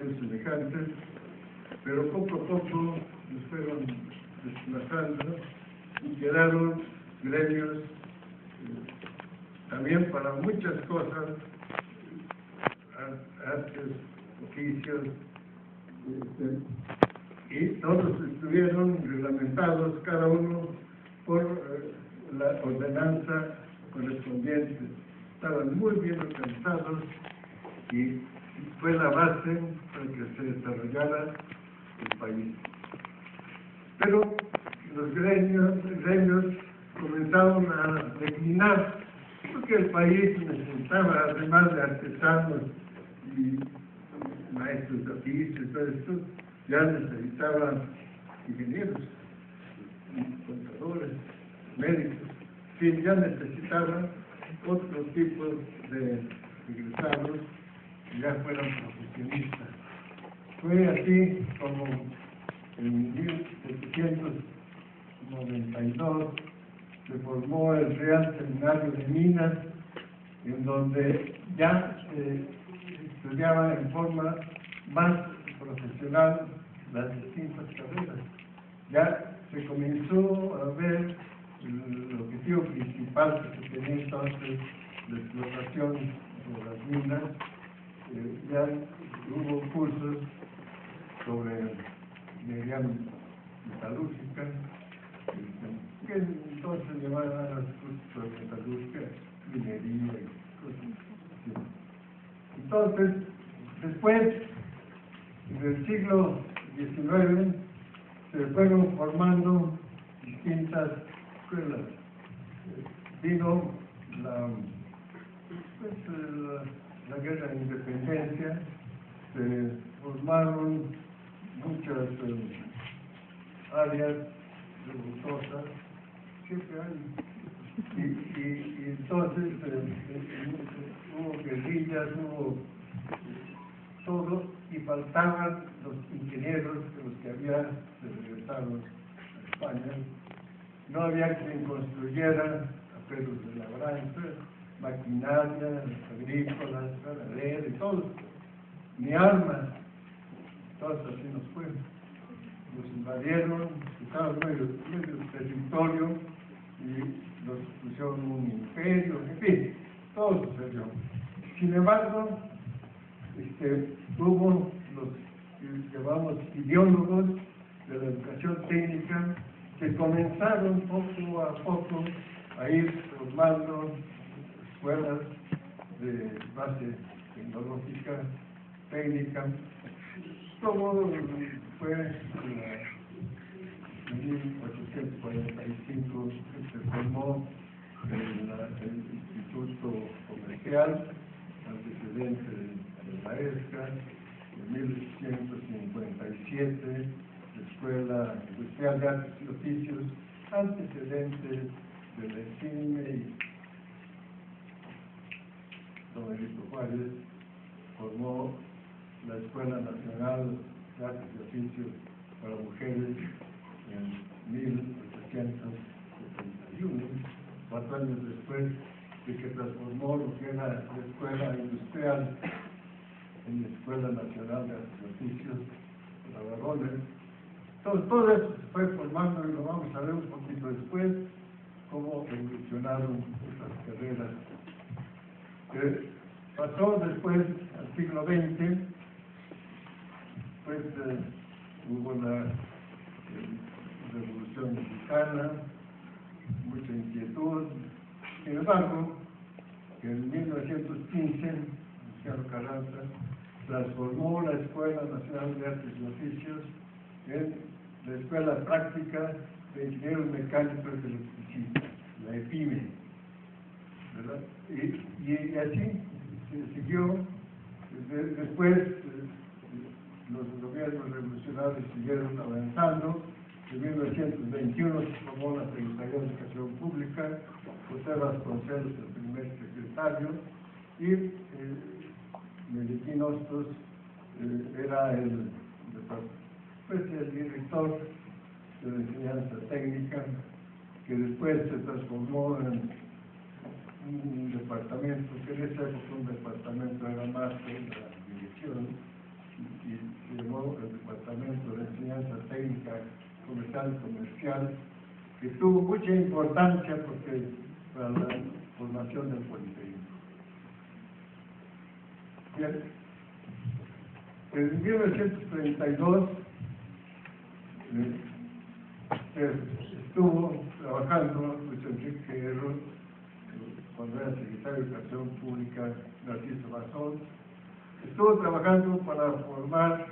semejantes, pero poco a poco nos fueron desplazando y quedaron gremios también para muchas cosas, artes, oficios, y todos estuvieron reglamentados, cada uno por la ordenanza correspondiente. Estaban muy bien organizados y fue la base para que se desarrollara el país. Pero los gremios comenzaron a declinar, porque el país necesitaba, además de artesanos y maestros de oficio y todo esto, ya necesitaba ingenieros, contadores, médicos, que ya necesitaban otro tipo de egresados que ya fueran profesionistas. Fue así como en 1792 se formó el Real Seminario de Minas, en donde ya se estudiaba en forma más profesional las distintas carreras. Ya se comenzó a ver el objetivo principal que se tenía entonces, la explotación de las minas. Ya hubo cursos sobre minería metalúrgica, que entonces llamaban a los cursos sobre metalúrgica, minería y cosas así. Entonces, después, en el siglo XIX, se fueron formando distintas escuelas. Vino la guerra de independencia, se formaron muchas áreas revoltosas, siempre hay, y entonces hubo guerrillas, hubo todo, y faltaban los ingenieros, los que había regresado a España. No había quien construyera aperos de labranza, maquinaria, agrícolas, ganaderas y todo, ni armas. Entonces así nos fue. Nos invadieron, quitaron medio territorio y nos pusieron un imperio, en fin, todo sucedió. Sin embargo, hubo los que llamamos ideólogos de la educación técnica que comenzaron poco a poco a ir formando escuelas de base tecnológica, técnica. Todo fue en 1845 se formó el Instituto Comercial, antecedente de la ESCA, en 1857, la Escuela Industrial de Artes y Oficios, antecedente de la ESIME, y don Benito Juárez formó la Escuela Nacional de Artes y Oficios para Mujeres en 1871, 4 años después de que transformó lo que era la Escuela Industrial en la Escuela Nacional de Artes y Oficios para varones. Todo eso se fue formando y lo vamos a ver un poquito después, cómo evolucionaron esas carreras. Pasó después al siglo XX, pues hubo la Revolución Mexicana, mucha inquietud. Sin embargo, en 1915, Luciano Carranza transformó la Escuela Nacional de Artes y Oficios en la Escuela Práctica de Ingenieros Mecánicos y Electricistas, la EPIME, ¿verdad? Y así se siguió. Después los gobiernos revolucionarios siguieron avanzando. En 1921 se formó la Secretaría de Educación Pública, José Vasconcelos el primer secretario, y Melecín Hostos era el director de la enseñanza técnica, que después se transformó en un departamento, que en esa época un departamento era más que la dirección, y técnica comercial y comercial, que tuvo mucha importancia para la formación del Politécnico. Bien. En 1932 estuvo trabajando Luis Enrique Guerrero, cuando era secretario de Educación Pública, Narciso Bazón, estuvo trabajando para formar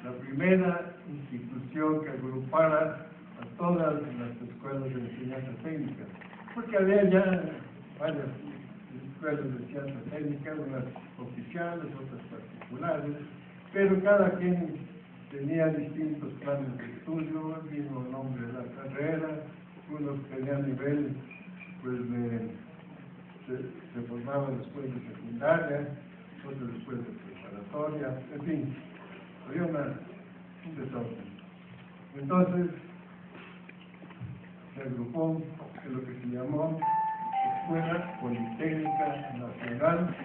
la primera institución que agrupara a todas las escuelas de enseñanza técnica, porque había ya varias escuelas de enseñanza técnica, unas oficiales, otras particulares, pero cada quien tenía distintos planes de estudio, el mismo nombre de la carrera, unos tenían nivel, pues se formaban después de secundaria, otros después de preparatoria, en fin, había un desorden. Entonces, se agrupó en lo que se llamó Escuela Politécnica Nacional,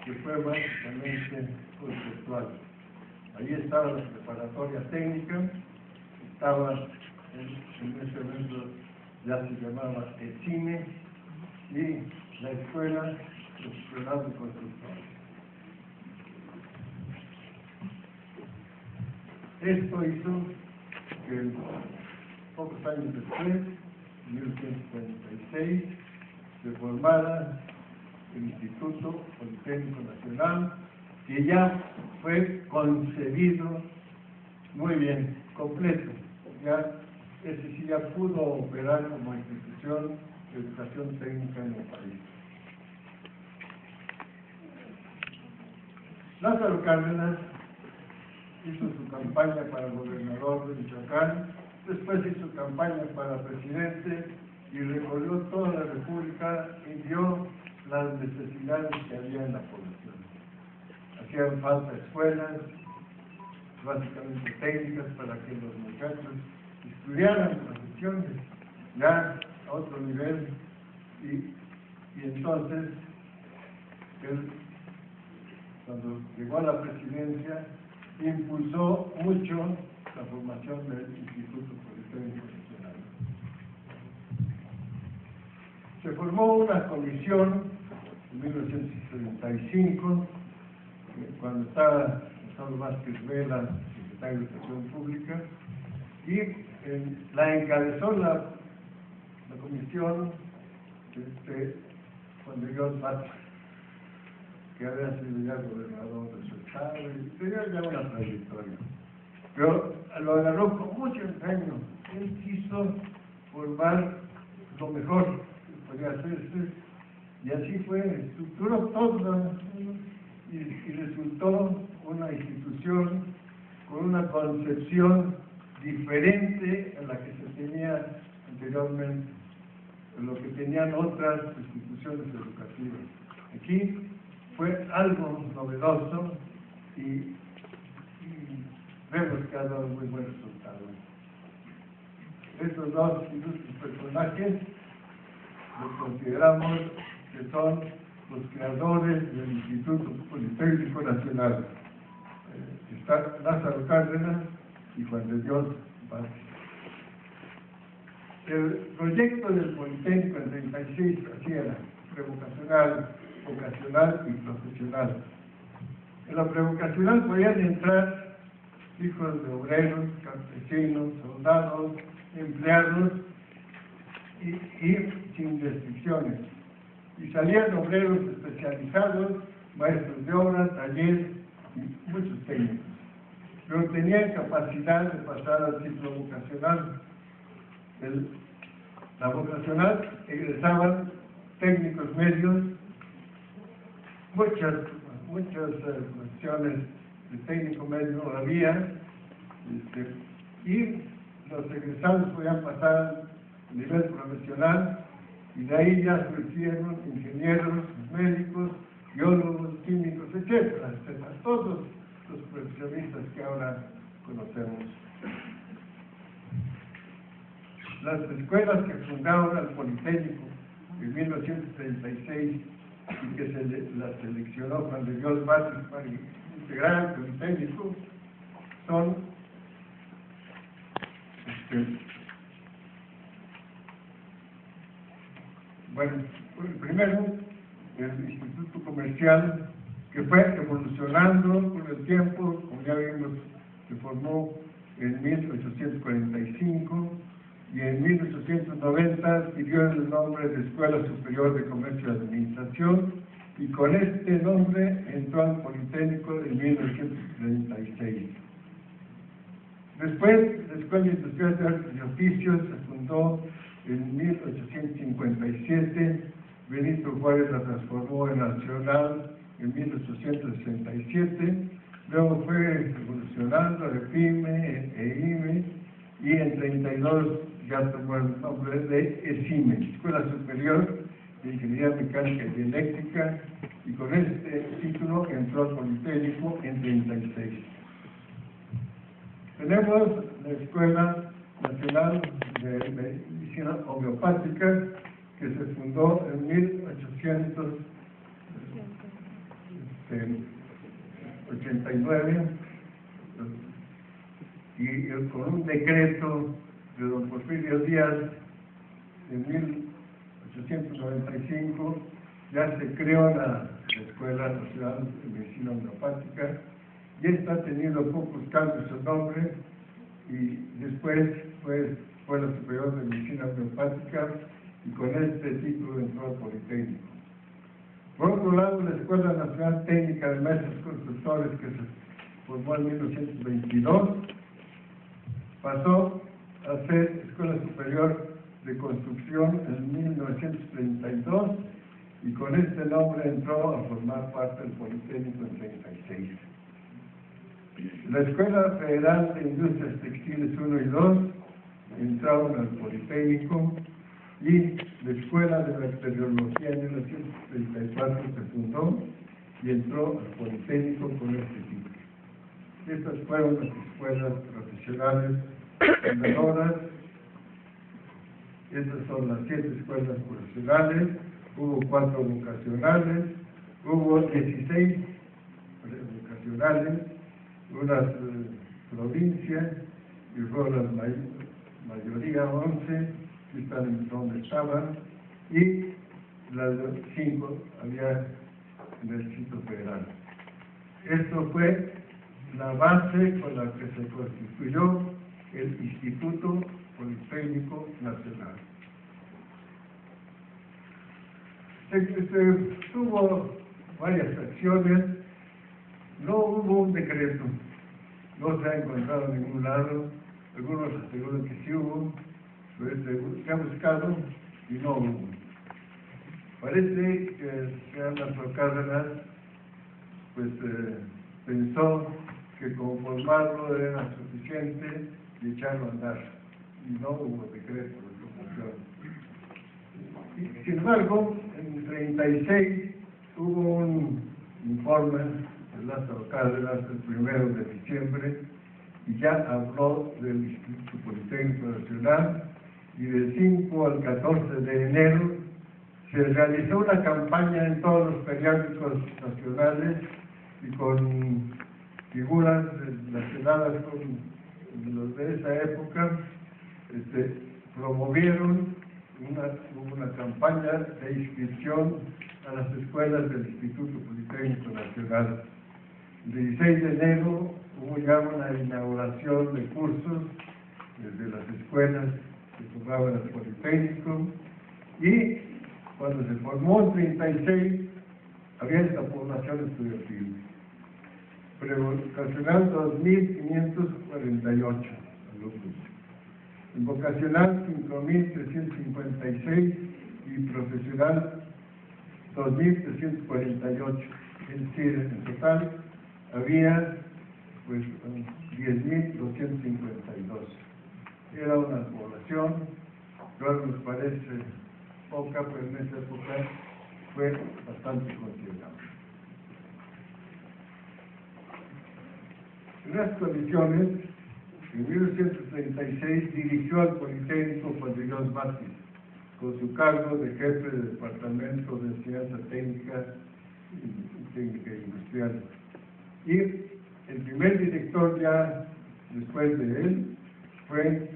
que fue básicamente conceptual. Ahí estaba la preparatoria técnica, estaba en ese momento ya se llamaba ECINE, y la escuela profesional de constructores. Esto hizo que pocos años después, en 1936, se formara el Instituto Politécnico Nacional, que ya fue concebido muy bien, completo. Ya, ese sí ya pudo operar como institución de educación técnica en el país. Lázaro Cárdenas hizo su campaña para gobernador de Michoacán, después hizo campaña para presidente y recorrió toda la República y vio las necesidades que había en la población. Hacían falta escuelas, básicamente técnicas, para que los muchachos estudiaran profesiones ya a otro nivel, y entonces él, cuando llegó a la presidencia, impulsó mucho la formación del Instituto Politécnico Nacional. Se formó una comisión en 1935, cuando estaba Gonzalo Vázquez Vela, secretario de Educación Pública, y la encabezó la comisión Juan de Dios Vázquez, que había sido ya gobernador de su estado y tenía ya una trayectoria. Pero lo agarró con mucho empeño. Él quiso formar lo mejor que podía hacerse, y así fue, estructuró todo y resultó una institución con una concepción diferente a la que se tenía anteriormente, de lo que tenían otras instituciones educativas. Aquí fue algo novedoso y vemos que ha dado muy buen resultado. Estos dos ilustres personajes los consideramos que son los creadores del Instituto Politécnico Nacional. Está Lázaro Cárdenas y Juan de Dios Vázquez. El proyecto del Politécnico en 36 así era: prevocacional, vocacional y profesional. En la prevocacional podían entrar hijos de obreros, campesinos, soldados, empleados y sin restricciones. Y salían obreros especializados, maestros de obra, talleres y muchos técnicos. Pero tenían capacidad de pasar al ciclo vocacional. La vocacional egresaban técnicos medios, muchas cuestiones de técnico medio había, y los egresados podían pasar a nivel profesional, y de ahí ya surgieron ingenieros, médicos, biólogos, químicos, etcétera, etcétera, todos los profesionistas que ahora conocemos. Las escuelas que fundaron al Politécnico en 1936 y que las seleccionó Juan de Dios Vázquez para integrar el Politécnico son comercial que fue evolucionando con el tiempo, como ya vimos, se formó en 1845 y en 1890 adquirió el nombre de Escuela Superior de Comercio y Administración y con este nombre entró al Politécnico en 1936. Después, la Escuela Industrial de Artes y Oficios se fundó en 1857, Benito Juárez la transformó en Nacional en 1867, luego fue evolucionando a EPIME, EIME, y en 32 ya tomó el nombre de ESIME, Escuela Superior de Ingeniería Mecánica y Eléctrica, y con este título entró al Politécnico en 36. Tenemos la Escuela Nacional de Medicina Homeopática, que se fundó en 1889 y con un decreto de don Porfirio Díaz en 1895 ya se creó la Escuela Nacional de Medicina Homeopática y esta ha tenido pocos cambios en nombre y después fue Escuela Superior de Medicina Homeopática y con este título entró al Politécnico. Por otro lado, la Escuela Nacional Técnica de Maestros Constructores, que se formó en 1922, pasó a ser Escuela Superior de Construcción en 1932 y con este nombre entró a formar parte del Politécnico en 36. La Escuela Federal de Industrias Textiles 1 y 2 entraron al Politécnico y la Escuela de Bacteriología en 1934 se fundó y entró al Politécnico con este título. Estas fueron las escuelas profesionales fundadoras. Estas son las 7 escuelas profesionales, hubo 4 vocacionales, hubo 16 vocacionales, unas provincias y fueron las mayoría 11, que están donde estaban, y las 5 había en el Distrito Federal. Esto fue la base con la que se constituyó el Instituto Politécnico Nacional. Tuvo varias acciones, no hubo un decreto, no se ha encontrado en ningún lado, algunos aseguran que sí hubo, pero se ha buscado y no hubo. Parece que Lázaro Cárdenas pensó que con formarlo era suficiente y echarlo a andar, y no hubo decreto de promoción. Sin embargo, en 36 hubo un informe de Lázaro Cárdenas el 1 de diciembre y ya habló del Instituto Politécnico Nacional y del 5 al 14 de enero se realizó una campaña en todos los periódicos nacionales y con figuras relacionadas con los de esa época, promovieron una campaña de inscripción a las escuelas del Instituto Politécnico Nacional. El 16 de enero hubo ya una inauguración de cursos de las escuelas que formaban el Politécnico y cuando se formó en 36 había esta población estudiantil. Prevocacional 2.548 alumnos. En vocacional 5.356 y profesional 2.348. Es decir, en total había 10.252. Era una población que ahora nos parece poca, pero en esa época fue bastante considerable. En las condiciones, en 1936 dirigió al Politécnico Juan de Dios Mártir, con su cargo de jefe de Departamento de Enseñanza Técnica e Industrial. Y el primer director ya después de él fue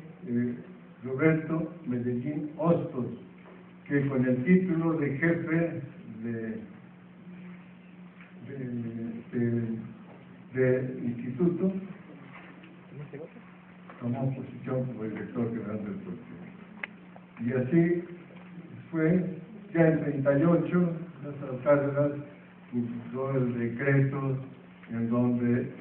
Roberto Medellín Hostos, que con el título de jefe del instituto, tomó posición como director general del Consejo. Y así fue, ya en 38, Lázaro Cárdenas publicó el decreto en donde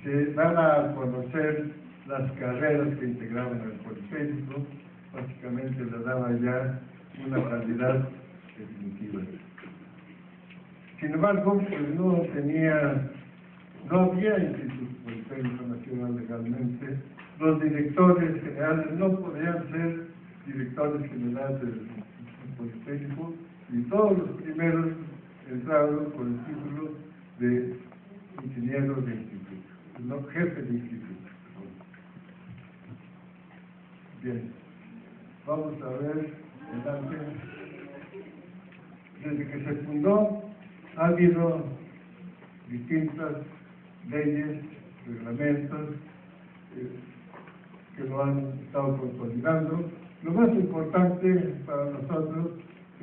se daba a conocer las carreras que integraban el Politécnico, básicamente le daba ya una calidad definitiva. Sin embargo, pues no había Instituto Politécnico Nacional legalmente. Los directores generales no podían ser directores generales del Instituto Politécnico, y todos los primeros entraron con el título de ingeniero de instituto, no jefe de instituto. Bien, vamos a ver adelante. Desde que se fundó ha habido distintas leyes, reglamentos que lo han estado consolidando. Lo más importante para nosotros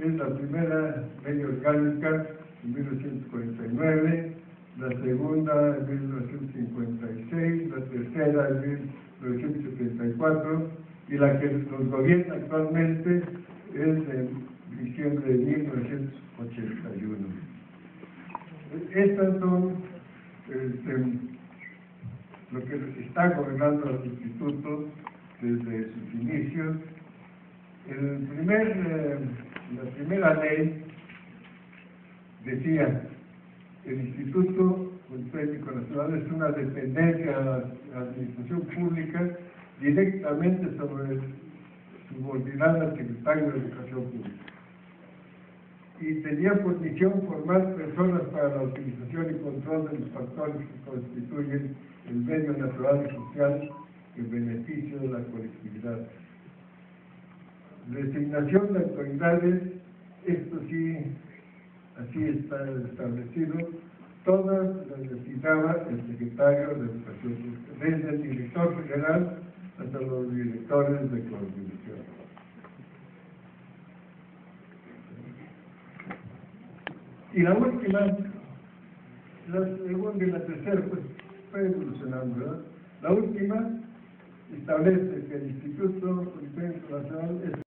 es la primera ley orgánica en 1949, la segunda en 1956, la tercera en 1974 y la que nos gobierna actualmente es de diciembre de 1981. Estas son lo que está gobernando el instituto desde sus inicios. La primera ley decía: el Instituto Politécnico Nacional es una dependencia de la administración pública directamente subordinada al secretario de Educación Pública, y tenía por misión formar personas para la utilización y control de los factores que constituyen el medio natural y social en beneficio de la colectividad. Designación de autoridades, esto sí, así está establecido, todas las designaba el secretario de Educación Pública, desde el director general hasta los directores de coordinación. Y la última, la segunda y la tercera, pues fue evolucionando, ¿verdad? La última establece que el Instituto Politécnico Nacional es